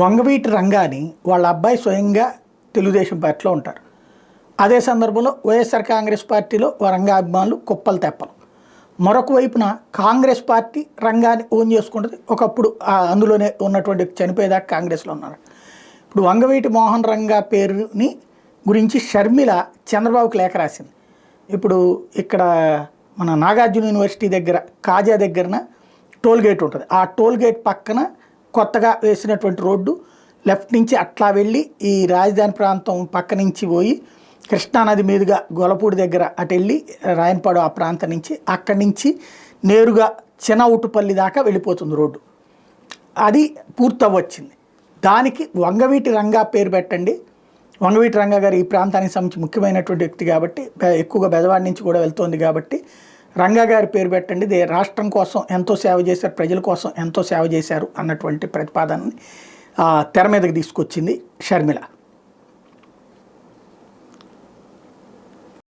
వంగవీటి రంగాని వాళ్ళ అబ్బాయి స్వయంగా తెలుగుదేశం పార్టీలో ఉంటారు. అదే సందర్భంలో వైఎస్ఆర్ కాంగ్రెస్ పార్టీలో రంగా అభిమానులు కుప్పలు తెప్పలు. మరొక వైపున కాంగ్రెస్ పార్టీ రంగాన్ని ఓన్ చేసుకుంటుంది. ఒకప్పుడు అందులోనే ఉన్నటువంటి చనిపోయేదాకా కాంగ్రెస్లో ఉన్నారు. ఇప్పుడు వంగవీటి మోహన్ రంగా పేరుని గురించి షర్మిల చంద్రబాబుకి లేఖ రాసింది. ఇప్పుడు ఇక్కడ మన నాగార్జున యూనివర్సిటీ దగ్గర కాజా దగ్గరన టోల్గేట్ ఉంటుంది. ఆ టోల్గేట్ పక్కన కొత్తగా వేసినటువంటి రోడ్డు లెఫ్ట్ నుంచి అట్లా వెళ్ళి ఈ రాజధాని ప్రాంతం పక్క నుంచి పోయి కృష్ణానది మీదుగా గొలపూడి దగ్గర అటు వెళ్ళి రాయనపాడు ఆ ప్రాంతం నుంచి అక్కడి నుంచి నేరుగా చినవుటుపల్లి దాకా వెళ్ళిపోతుంది రోడ్డు. అది పూర్తవ్వచ్చింది. దానికి వంగవీటి రంగా పేరు పెట్టండి. వంగవీటి రంగా గారు ఈ ప్రాంతానికి సంబంధించి ముఖ్యమైనటువంటి వ్యక్తి కాబట్టి, ఎక్కువగా బెజవాడ నుంచి కూడా వెళ్తోంది కాబట్టి రంగా గారి పేరు పెట్టండి. రాష్ట్రం కోసం ఎంతో సేవ చేశారు, ప్రజల కోసం ఎంతో సేవ చేశారు అన్నటువంటి ప్రతిపాదనని తెర మీదకి తీసుకొచ్చింది షర్మిల.